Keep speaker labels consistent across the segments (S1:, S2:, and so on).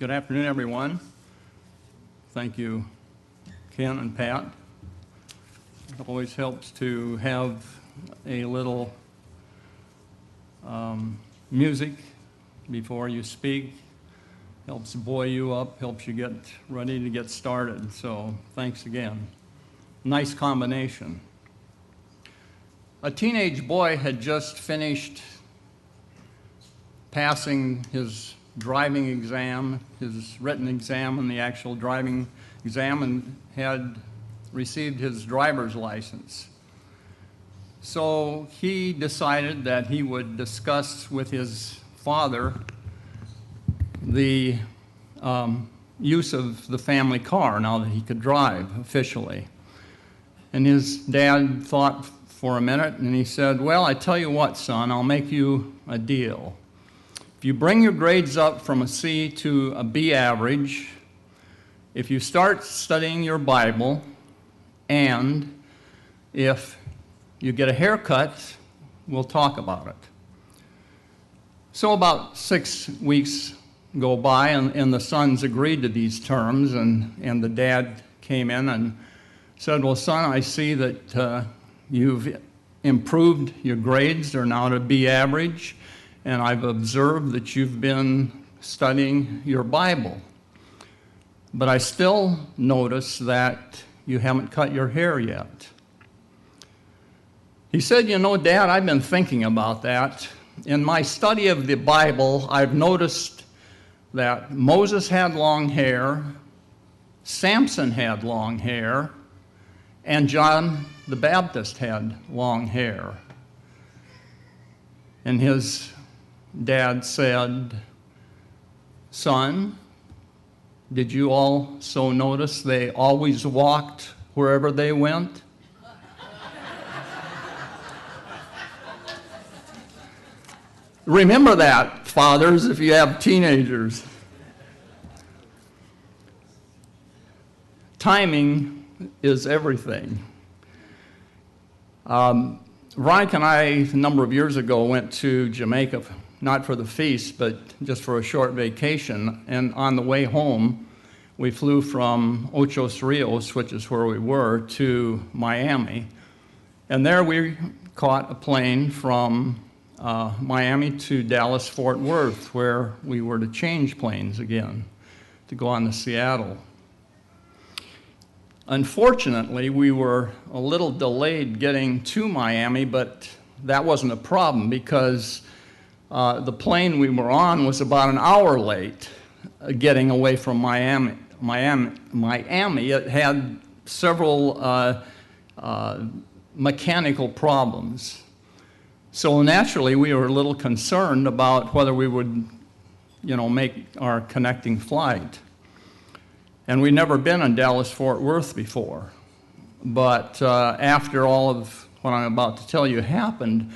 S1: Good afternoon, everyone. Thank you, Ken and Pat. It always helps to have a little music before you speak. Helps buoy you up, helps you get ready to get started. So thanks again. Nice combination. A teenage boy had just finished passing his driving exam, his written exam, and the actual driving exam, and had received his driver's license. So he decided that he would discuss with his father the use of the family car now that he could drive officially. And his dad thought for a minute, and he said, "Well, I tell you what, son, I'll make you a deal. If you bring your grades up from a C to a B average, if you start studying your Bible, and if you get a haircut, we'll talk about it." So about 6 weeks go by, and the sons agreed to these terms, and the dad came in and said, "Well, son, I see that you've improved your grades. They're now at a B average. And I've observed that you've been studying your Bible. But I still notice that you haven't cut your hair yet." He said, "You know, Dad, I've been thinking about that. In my study of the Bible, I've noticed that Moses had long hair, Samson had long hair, and John the Baptist had long hair." And his dad said, "Son, did you also notice they always walked wherever they went?" Remember that, fathers, if you have teenagers. Timing is everything. Veronica and I, a number of years ago, went to Jamaica, not for the feast, but just for a short vacation. And on the way home, we flew from Ocho Rios, which is where we were, to Miami. And there we caught a plane from Miami to Dallas-Fort Worth, where we were to change planes again to go on to Seattle. Unfortunately, we were a little delayed getting to Miami, but that wasn't a problem because the plane we were on was about an hour late getting away from Miami. It had several mechanical problems. So naturally, we were a little concerned about whether we would, make our connecting flight. And we'd never been in Dallas-Fort Worth before. But after all of what I'm about to tell you happened,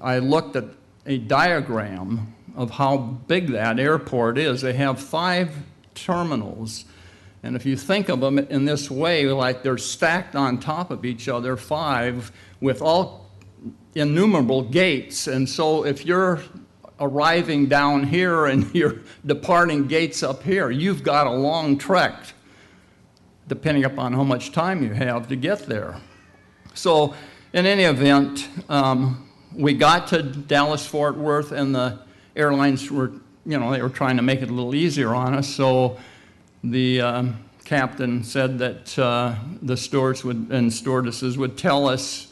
S1: I looked at a diagram of how big that airport is. They have 5 terminals. And if you think of them in this way, like they're stacked on top of each other, 5, with all innumerable gates. And so if you're arriving down here and you're departing gates up here, you've got a long trek, depending upon how much time you have to get there. So in any event, we got to Dallas-Fort Worth, and the airlines were, they were trying to make it a little easier on us. So the captain said that the stewards and stewardesses would tell us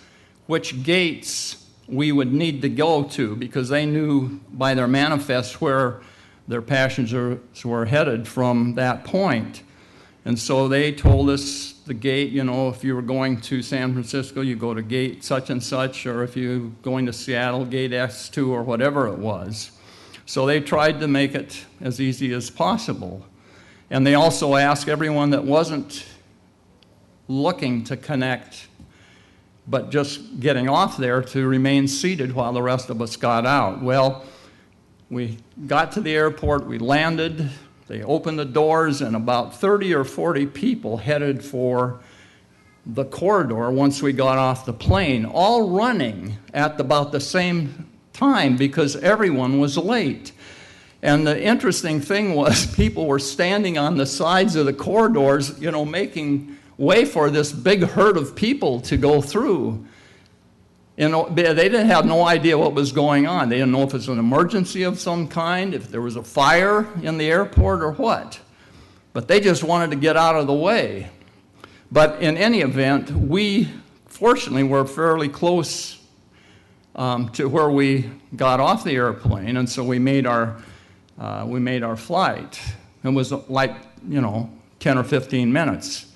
S1: which gates we would need to go to, because they knew by their manifest where their passengers were headed from that point. And so they told us the gate, if you were going to San Francisco, you go to gate such and such, or if you're going to Seattle, gate S2, or whatever it was. So they tried to make it as easy as possible. And they also asked everyone that wasn't looking to connect, but just getting off there, to remain seated while the rest of us got out. Well, we got to the airport, we landed. They opened the doors, and about 30 or 40 people headed for the corridor once we got off the plane, all running at about the same time because everyone was late. And the interesting thing was people were standing on the sides of the corridors, making way for this big herd of people to go through. They didn't have no idea what was going on. They didn't know if it was an emergency of some kind, if there was a fire in the airport or what. But they just wanted to get out of the way. But in any event, we fortunately were fairly close to where we got off the airplane, and so we made our flight. It was like 10 or 15 minutes.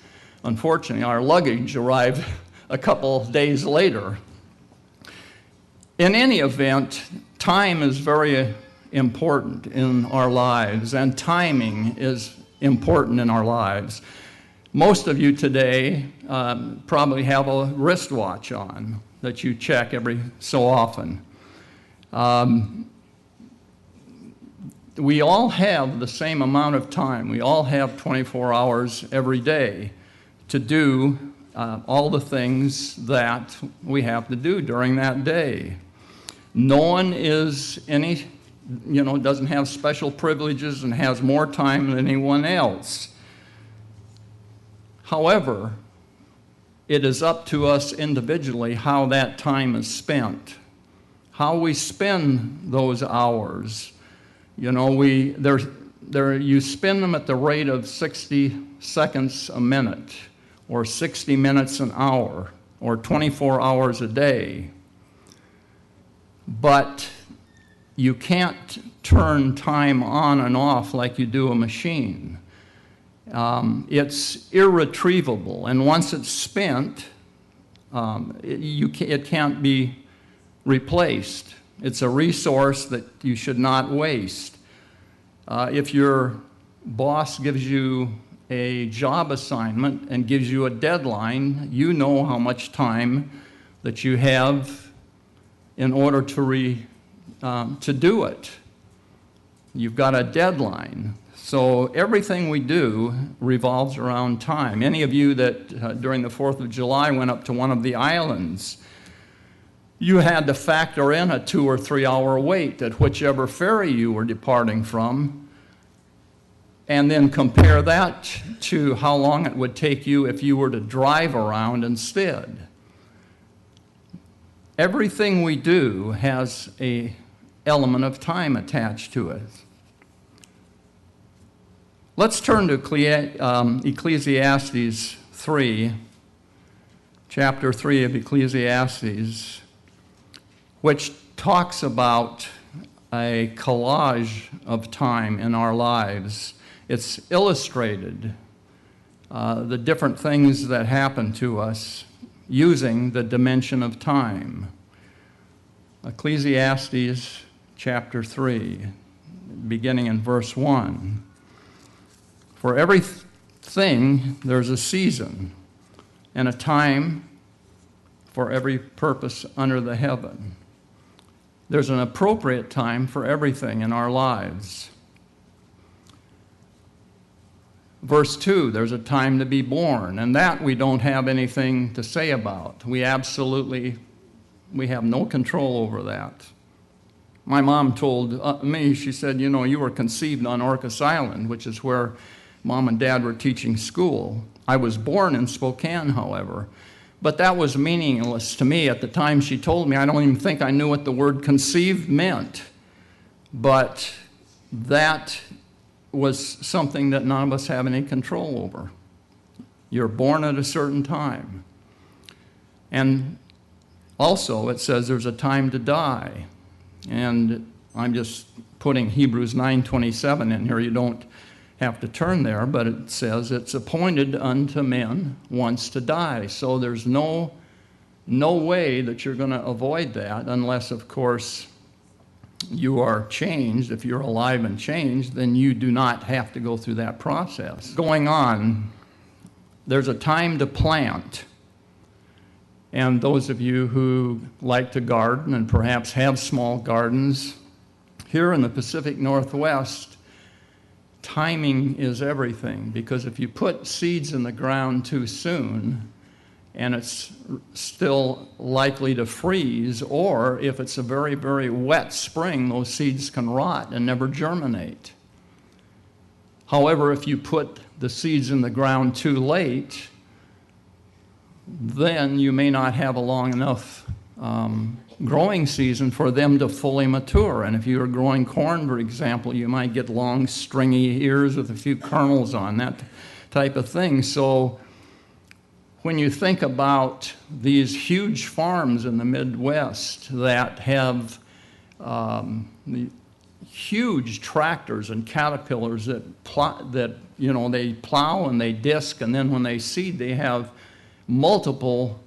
S1: Unfortunately, our luggage arrived a couple days later. In any event, time is very important in our lives, and timing is important in our lives. Most of you today probably have a wristwatch on that you check every so often. We all have the same amount of time. We all have 24 hours every day to do all the things that we have to do during that day. No one doesn't have special privileges and has more time than anyone else. However, it is up to us individually how that time is spent, how we spend those hours. You spend them at the rate of 60 seconds a minute, or 60 minutes an hour, or 24 hours a day. But you can't turn time on and off like you do a machine. It's irretrievable, and once it's spent, it can't be replaced. It's a resource that you should not waste. If your boss gives you a job assignment and gives you a deadline, you know how much time that you have in order to do it. You've got a deadline. So everything we do revolves around time. Any of you that during the 4th of July went up to one of the islands, you had to factor in a 2 or 3 hour wait at whichever ferry you were departing from, and then compare that to how long it would take you if you were to drive around instead. Everything we do has an element of time attached to it. Let's turn to Ecclesiastes 3, chapter 3 of Ecclesiastes, which talks about a collage of time in our lives. It's illustrated, the different things that happen to us using the dimension of time. Ecclesiastes chapter 3, beginning in verse 1. For everything there's a season and a time for every purpose under the heaven. There's an appropriate time for everything in our lives. Verse 2, there's a time to be born, and that we don't have anything to say about. We have no control over that. My mom told me, she said, you were conceived on Orcas Island, which is where Mom and Dad were teaching school. I was born in Spokane, however. But that was meaningless to me at the time she told me. I don't even think I knew what the word conceived meant. But that was something that none of us have any control over. You're born at a certain time. And also it says there's a time to die. And I'm just putting Hebrews 9:27 in here. You don't have to turn there, but it says it's appointed unto men once to die. So there's no way that you're going to avoid that unless, of course, you are changed. If you're alive and changed, then you do not have to go through that process. Going on, there's a time to plant. And those of you who like to garden and perhaps have small gardens, here in the Pacific Northwest, timing is everything, because if you put seeds in the ground too soon, and it's still likely to freeze, or if it's a very, very wet spring, those seeds can rot and never germinate. However, if you put the seeds in the ground too late, then you may not have a long enough growing season for them to fully mature. And if you were growing corn, for example, you might get long, stringy ears with a few kernels on, that type of thing. So when you think about these huge farms in the Midwest that have the huge tractors and caterpillars that they plow and they disc, and then when they seed, they have multiple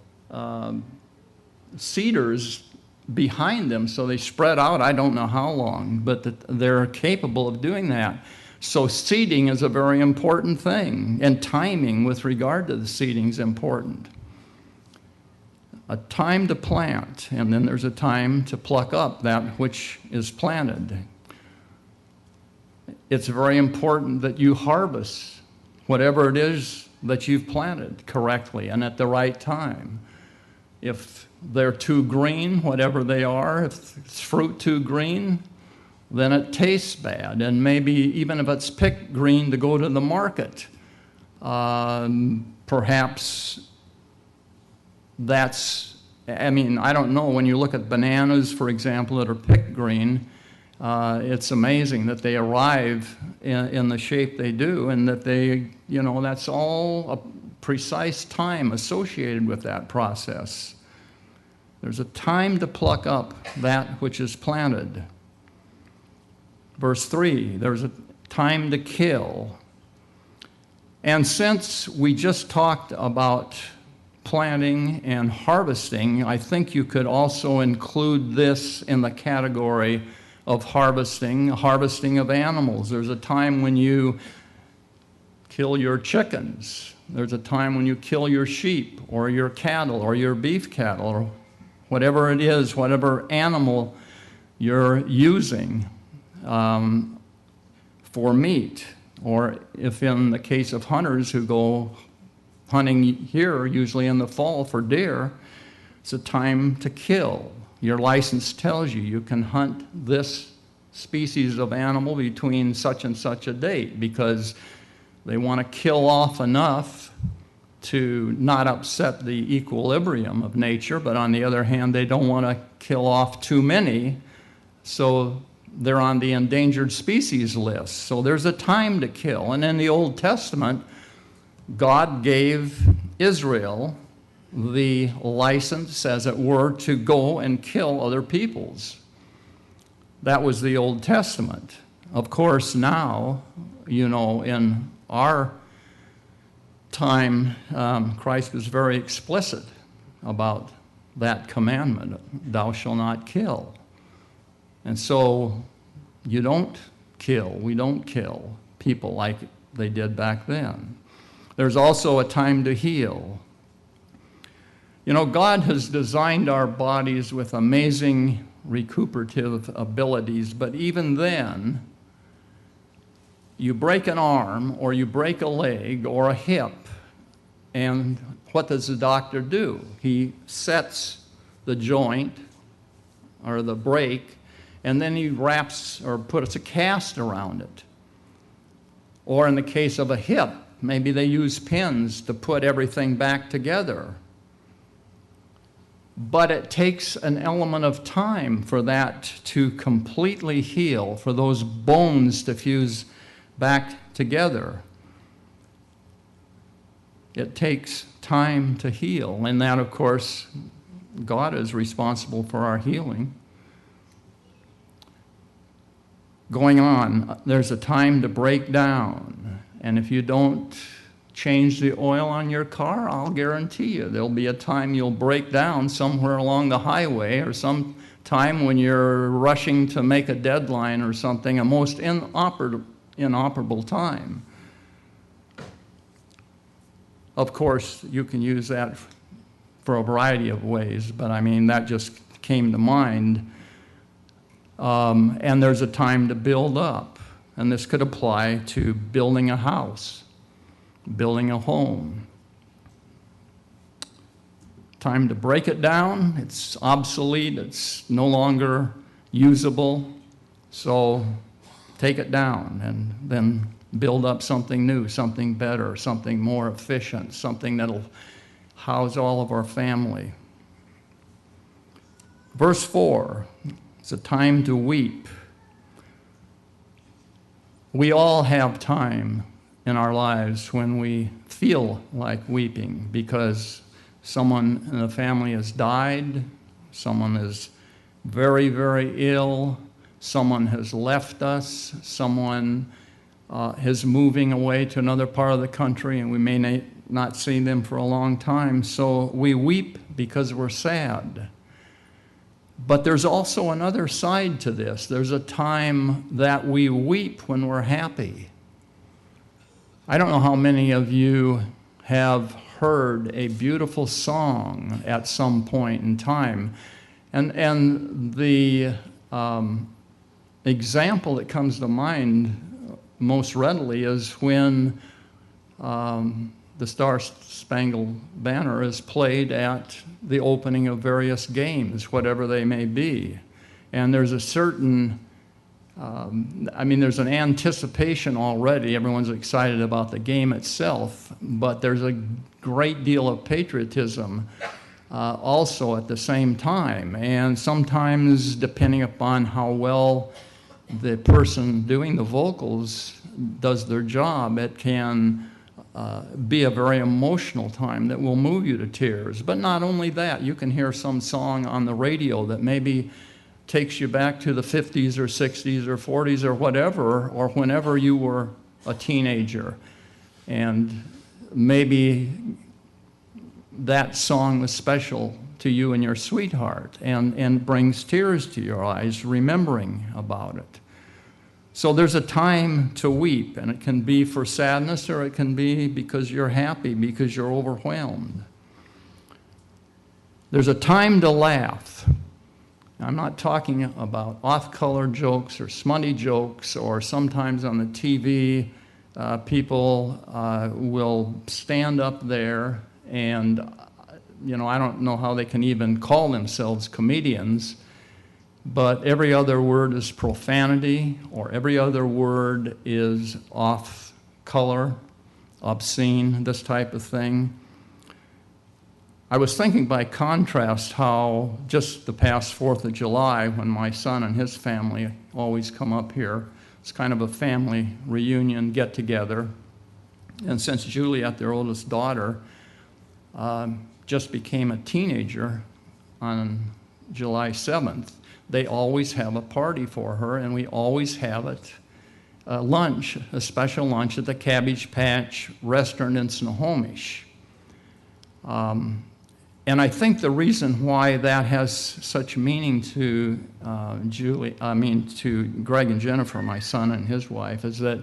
S1: seeders behind them, so they spread out I don't know how long, but they're capable of doing that. So seeding is a very important thing, and timing with regard to the seeding is important. A time to plant, and then there's a time to pluck up that which is planted. It's very important that you harvest whatever it is that you've planted correctly and at the right time. If they're too green, whatever they are, if it's fruit too green, then it tastes bad. And maybe even if it's picked green to go to the market, perhaps that's, I don't know, when you look at bananas, for example, that are picked green, it's amazing that they arrive in the shape they do, and that that's all a precise time associated with that process. There's a time to pluck up that which is planted. Verse 3, there's a time to kill. And since we just talked about planting and harvesting, I think you could also include this in the category of harvesting of animals. There's a time when you kill your chickens. There's a time when you kill your sheep or your cattle or your beef cattle or whatever it is, whatever animal you're using for meat. Or if in the case of hunters who go hunting here, usually in the fall for deer, it's a time to kill. Your license tells you can hunt this species of animal between such and such a date, because they want to kill off enough to not upset the equilibrium of nature, but on the other hand, they don't want to kill off too many, so they're on the endangered species list. So there's a time to kill. And in the Old Testament, God gave Israel the license, as it were, to go and kill other peoples. That was the Old Testament. Of course, now, in our time, Christ was very explicit about that commandment, thou shalt not kill. And so you don't kill, we don't kill people like they did back then. There's also a time to heal. God has designed our bodies with amazing recuperative abilities, but even then, you break an arm or you break a leg or a hip, and what does the doctor do? He sets the joint or the break, and then he wraps or puts a cast around it. Or in the case of a hip, maybe they use pins to put everything back together. But it takes an element of time for that to completely heal, for those bones to fuse back together. It takes time to heal, and that, of course, God is responsible for our healing. Going on, there's a time to break down, and if you don't change the oil on your car, I'll guarantee you there'll be a time you'll break down somewhere along the highway, or some time when you're rushing to make a deadline or something, a most inoperable time. Of course, you can use that for a variety of ways, but that just came to mind. And there's a time to build up, and this could apply to building a house, building a home. time to break it down. It's obsolete. It's no longer usable. So take it down and then build up something new, something better, something more efficient, something that'll house all of our family. Verse 4, it's a time to weep. We all have time in our lives when we feel like weeping because someone in the family has died, someone is very, very ill, someone has left us, someone is moving away to another part of the country, and we may not see them for a long time. So we weep because we're sad. But there's also another side to this. There's a time that we weep when we're happy. I don't know how many of you have heard a beautiful song at some point in time. And the example that comes to mind most readily is when the Star-Spangled Banner is played at the opening of various games, whatever they may be. And there's a certain, there's an anticipation already. Everyone's excited about the game itself, but there's a great deal of patriotism also at the same time. And sometimes, depending upon how well the person doing the vocals does their job, it can be a very emotional time that will move you to tears. But not only that, you can hear some song on the radio that maybe takes you back to the 50s or 60s or 40s or whatever, or whenever you were a teenager. And maybe that song was special to you and your sweetheart and brings tears to your eyes remembering about it. So there's a time to weep, and it can be for sadness or it can be because you're happy, because you're overwhelmed. There's a time to laugh. I'm not talking about off-color jokes or smutty jokes, or sometimes on the TV, people will stand up there and, I don't know how they can even call themselves comedians, but every other word is profanity, or every other word is off-color, obscene, this type of thing. I was thinking by contrast how just the past 4th of July, when my son and his family always come up here, it's kind of a family reunion, get-together. And since Juliet, their oldest daughter, just became a teenager on July 7th, they always have a party for her, and we always have it, lunch, a special lunch at the Cabbage Patch restaurant in Snohomish. And I think the reason why that has such meaning to to Greg and Jennifer, my son and his wife, is that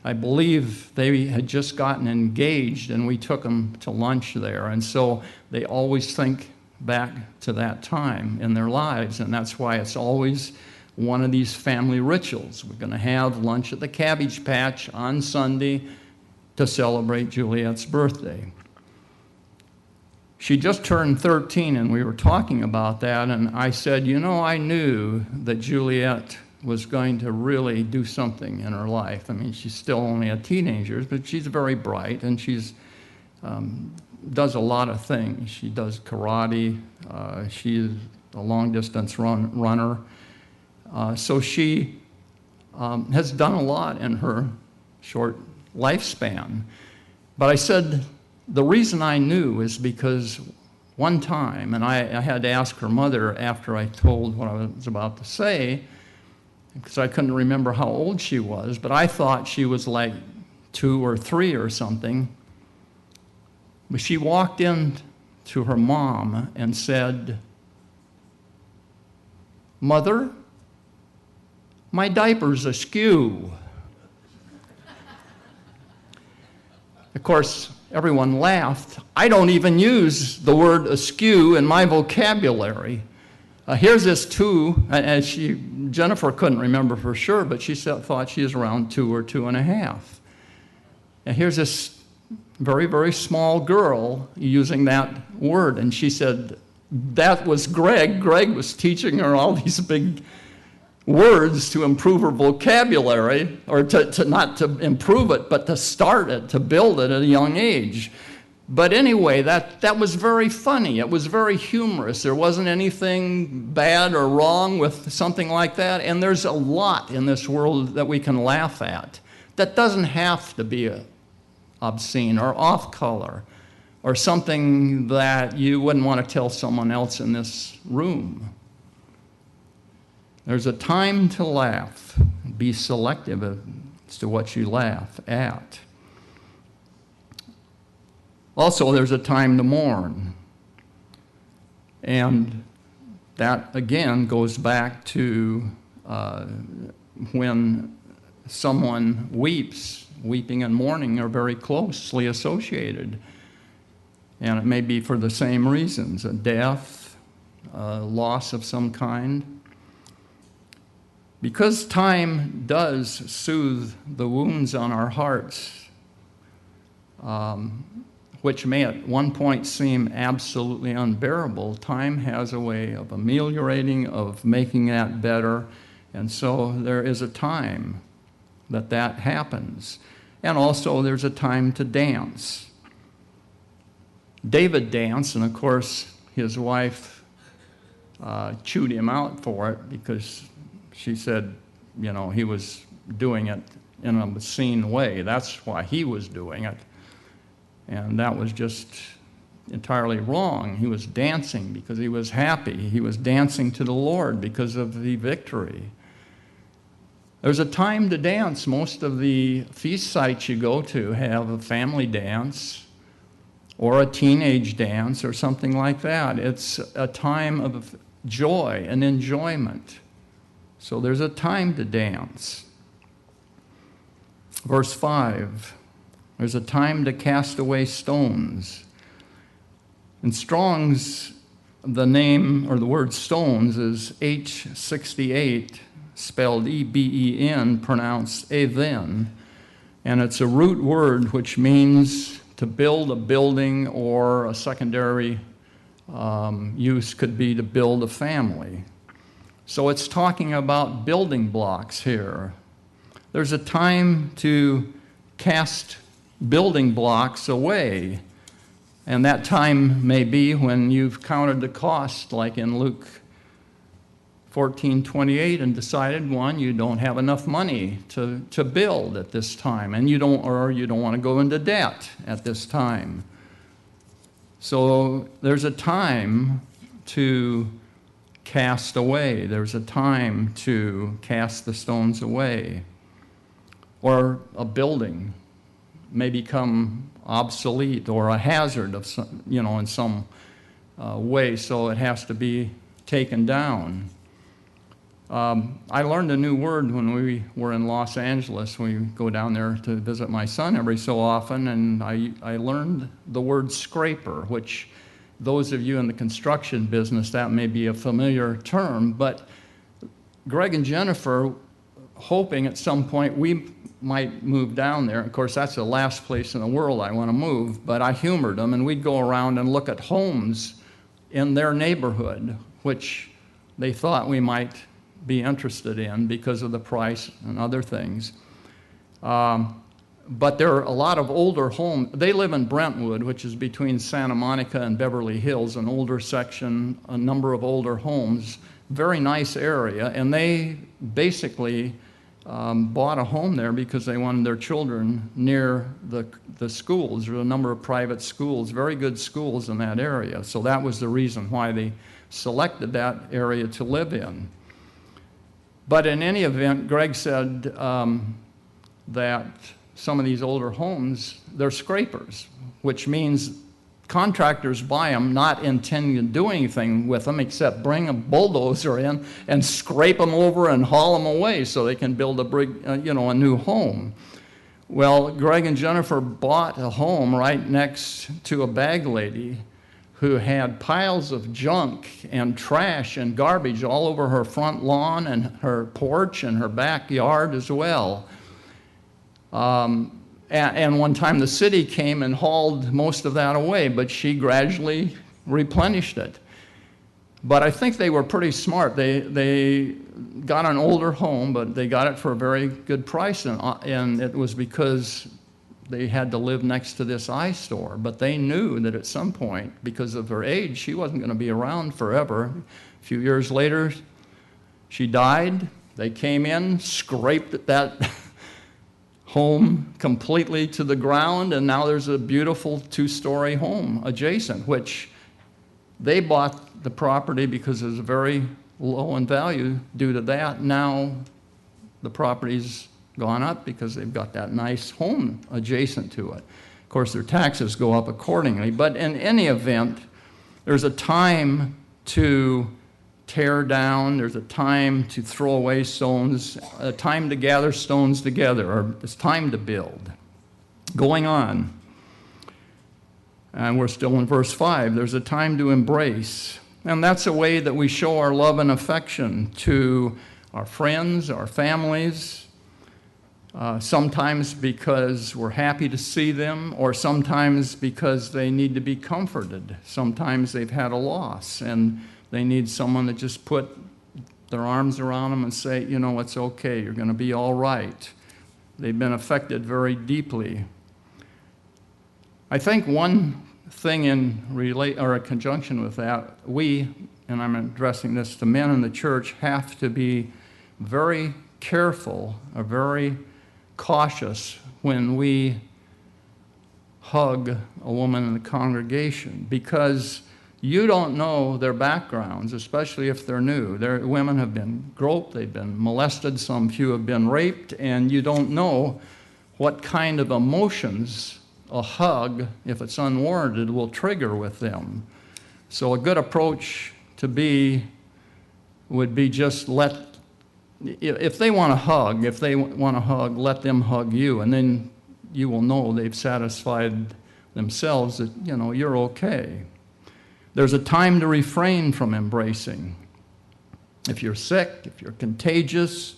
S1: I believe they had just gotten engaged, and we took them to lunch there, and so they always think back to that time in their lives, and that's why it's always one of these family rituals. We're going to have lunch at the Cabbage Patch on Sunday to celebrate Juliet's birthday. She just turned 13, and we were talking about that, and I said, I knew that Juliet was going to really do something in her life. She's still only a teenager, but she's very bright, and she's does a lot of things. She does karate. She's a long-distance runner. So she has done a lot in her short lifespan. But I said, the reason I knew is because one time, and I had to ask her mother after I told what I was about to say, because I couldn't remember how old she was, but I thought she was like 2 or 3 or something. But she walked in to her mom and said, "Mother, my diaper's askew." Of course, everyone laughed. I don't even use the word askew in my vocabulary. Here's this 2, and Jennifer couldn't remember for sure, but she thought she was around 2 or 2.5. And here's this very, very small girl using that word. And she said, that was Greg. Greg was teaching her all these big words to improve her vocabulary, or to not to improve it, but to start it, to build it at a young age. But anyway, that was very funny. It was very humorous. There wasn't anything bad or wrong with something like that. And there's a lot in this world that we can laugh at. That doesn't have to be obscene or off color or something that you wouldn't want to tell someone else in this room. There's a time to laugh. Be selective as to what you laugh at. Also, there's a time to mourn. And that, again, goes back to when someone weeps. Weeping and mourning are very closely associated. And it may be for the same reasons, a death, a loss of some kind. Because time does soothe the wounds on our hearts, which may at one point seem absolutely unbearable, time has a way of ameliorating, of making that better. And so there is a time that happens. And also there's a time to dance. David danced, and of course his wife chewed him out for it because she said, you know, he was doing it in an obscene way. That's why he was doing it. And that was just entirely wrong. He was dancing because he was happy. He was dancing to the Lord because of the victory. There's a time to dance. Most of the feast sites you go to have a family dance or a teenage dance or something like that. It's a time of joy and enjoyment. So there's a time to dance. Verse 5, there's a time to cast away stones. In Strong's, the name or the word stones is H68, spelled E-B-E-N, pronounced even. And it's a root word which means to build a building, or a secondary use could be to build a family. So it's talking about building blocks here. There's a time to cast building blocks away, and that time may be when you've counted the cost, like in Luke 14:28, and decided, one, you don't have enough money to build at this time, and you don't want to go into debt at this time. So there's a time to cast away. There's a time to cast the stones away. Or a building may become obsolete or a hazard of some, in some way, so it has to be taken down. I learned a new word when we were in Los Angeles. We go down there to visit my son every so often, and I learned the word scraper, which those of you in the construction business, that may be a familiar term, but Greg and Jennifer, hoping at some point we might move down there. Of course, that's the last place in the world I want to move, but I humored them, and we'd go around and look at homes in their neighborhood, which they thought we might be interested in because of the price and other things. But there are a lot of older homes. They live in Brentwood, which is between Santa Monica and Beverly Hills, an older section, a number of older homes, very nice area, and they basically bought a home there because they wanted their children near the schools. There are a number of private schools, very good schools in that area. So that was the reason why they selected that area to live in. But in any event, Greg said that some of these older homes, they're scrapers, which means contractors buy them not intending to do anything with them except bring a bulldozer in and scrape them over and haul them away so they can build a new home. Well, Greg and Jennifer bought a home right next to a bag lady who had piles of junk and trash and garbage all over her front lawn and her porch and her backyard as well. And And one time the city came and hauled most of that away, but she gradually replenished it. But I think they were pretty smart. They got an older home, but they got it for a very good price, and it was because they had to live next to this eye store. But they knew that at some point, because of her age, she wasn't going to be around forever. A few years later, she died. They came in, scraped that home completely to the ground, and now there's a beautiful two-story home adjacent, which they bought the property because it was very low in value due to that. Now the property's gone up because they've got that nice home adjacent to it. Of course, their taxes go up accordingly. But in any event, there's a time to tear down, there's a time to throw away stones, a time to gather stones together, or it's time to build. Going on, and we're still in verse 5, there's a time to embrace. And that's a way that we show our love and affection to our friends, our families, sometimes because we're happy to see them, or sometimes because they need to be comforted. Sometimes they've had a loss, and they need someone to just put their arms around them and say, you know, it's okay, you're going to be all right. They've been affected very deeply. I think one thing in a conjunction with that, we, and I'm addressing this to men in the church, have to be very careful or very cautious when we hug a woman in the congregation, because you don't know their backgrounds, especially if they're new. Women have been groped, they've been molested, some few have been raped, and you don't know what kind of emotions a hug, if it's unwarranted, will trigger with them. So a good approach would be just if they want to hug, let them hug you, and then you will know they've satisfied themselves that, you know, you're okay. There's a time to refrain from embracing. If you're sick, if you're contagious,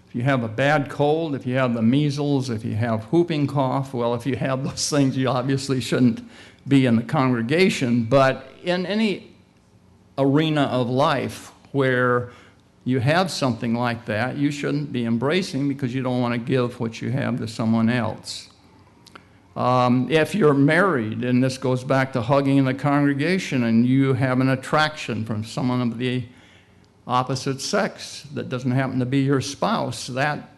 S1: if you have a bad cold, if you have the measles, if you have whooping cough, well, if you have those things, you obviously shouldn't be in the congregation. But in any arena of life where you have something like that, you shouldn't be embracing, because you don't want to give what you have to someone else. If you're married, and this goes back to hugging in the congregation, and you have an attraction from someone of the opposite sex that doesn't happen to be your spouse, that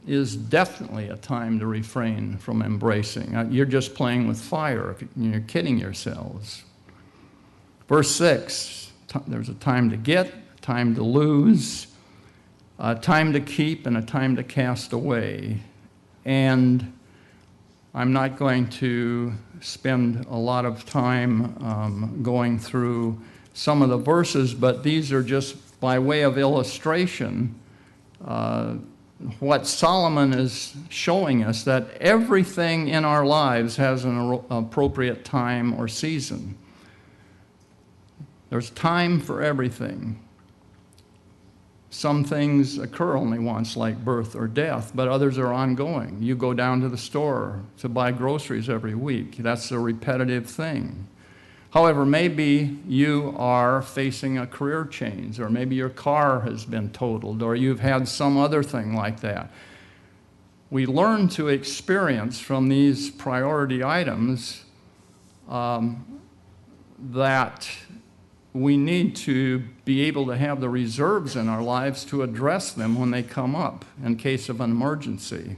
S1: is definitely a time to refrain from embracing. You're just playing with fire if you're kidding yourselves. Verse 6, there's a time to get, a time to lose, a time to keep, and a time to cast away. And I'm not going to spend a lot of time going through some of the verses, but these are just by way of illustration, what Solomon is showing us, that everything in our lives has an appropriate time or season. There's time for everything. Some things occur only once, like birth or death, but others are ongoing. You go down to the store to buy groceries every week. That's a repetitive thing. However, maybe you are facing a career change, or maybe your car has been totaled, or you've had some other thing like that. We learn to experience from these priority items that we need to be able to have the reserves in our lives to address them when they come up in case of an emergency.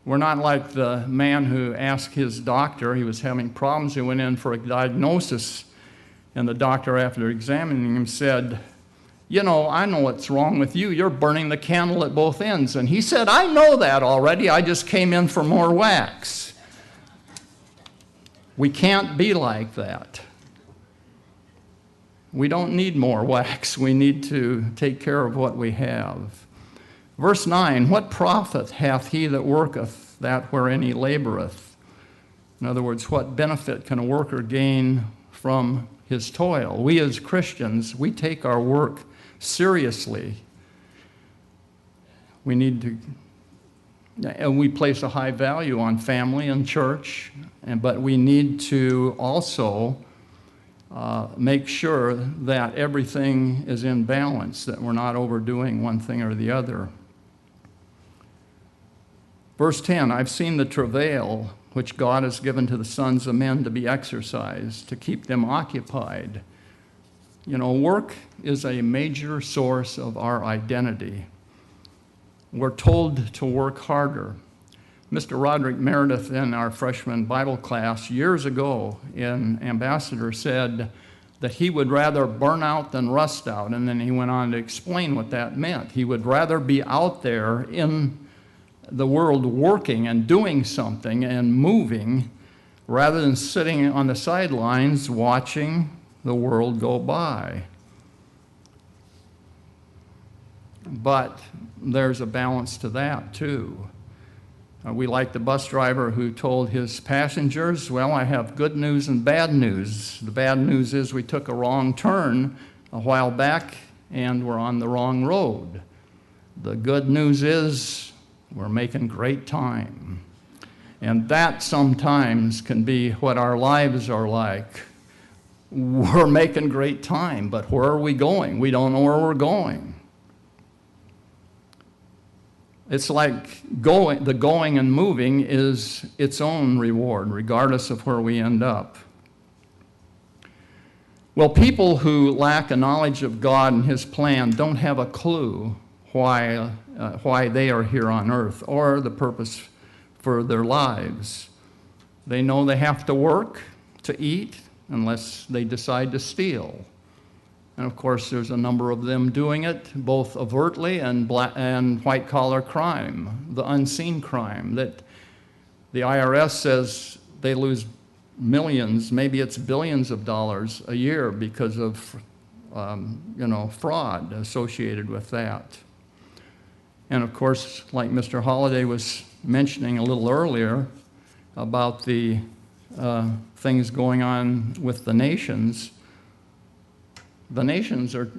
S1: We're not like the man who asked his doctor, he was having problems, he went in for a diagnosis, and the doctor, after examining him, said, you know, I know what's wrong with you, you're burning the candle at both ends. And he said, I know that already, I just came in for more wax. We can't be like that. We don't need more wax, we need to take care of what we have. Verse 9, what profit hath he that worketh that wherein he laboreth? In other words, what benefit can a worker gain from his toil? We as Christians, we take our work seriously. We need to And we place a high value on family and church, but we need to also make sure that everything is in balance, that we're not overdoing one thing or the other. Verse 10, I've seen the travail which God has given to the sons of men to be exercised, to keep them occupied. You know, work is a major source of our identity. We're told to work harder. Mr. Roderick Meredith in our freshman Bible class years ago in Ambassador said that he would rather burn out than rust out, and then he went on to explain what that meant. He would rather be out there in the world working and doing something and moving rather than sitting on the sidelines watching the world go by. But there's a balance to that too. We like the bus driver who told his passengers, well, I have good news and bad news. The bad news is we took a wrong turn a while back and we're on the wrong road. The good news is we're making great time. And that sometimes can be what our lives are like. We're making great time, but where are we going? We don't know where we're going. It's like the going and moving is its own reward, regardless of where we end up. Well, people who lack a knowledge of God and His plan don't have a clue why they are here on earth or the purpose for their lives. They know they have to work to eat unless they decide to steal. And of course, there's a number of them doing it, both overtly and white-collar crime, the unseen crime that the IRS says they lose millions, maybe it's billions of dollars a year because of fraud associated with that. And of course, like Mr. Holliday was mentioning a little earlier about the things going on with the nations are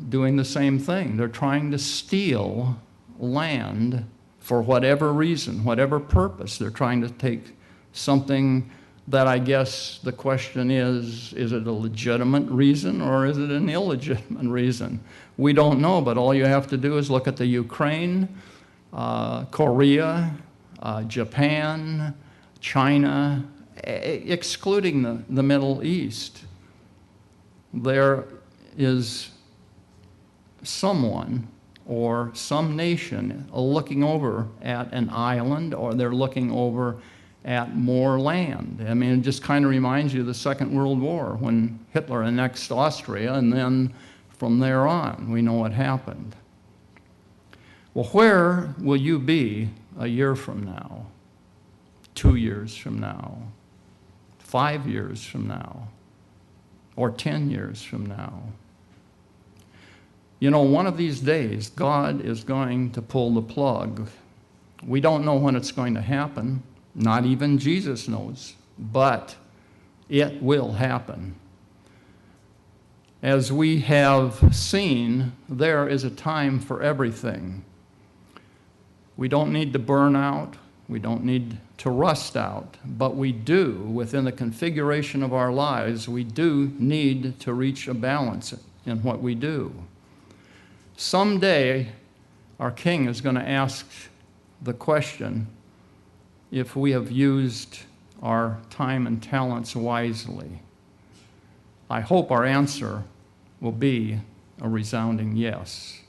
S1: doing the same thing. They're trying to steal land for whatever reason, whatever purpose. They're trying to take something that I guess the question is it a legitimate reason or is it an illegitimate reason? We don't know, but all you have to do is look at the Ukraine, Korea, Japan, China, excluding the Middle East. There is someone or some nation looking over at an island, or they're looking over at more land. I mean, it just kind of reminds you of the Second World War when Hitler annexed Austria, and then from there on, we know what happened. Well, where will you be a year from now, 2 years from now, 5 years from now, or 10 years from now? You know, one of these days, God is going to pull the plug. We don't know when it's going to happen. Not even Jesus knows, but it will happen. As we have seen, there is a time for everything. We don't need to burn out. We don't need to rust out. But we do, within the configuration of our lives, we do need to reach a balance in what we do. Someday, our King is going to ask the question if we have used our time and talents wisely. I hope our answer will be a resounding yes.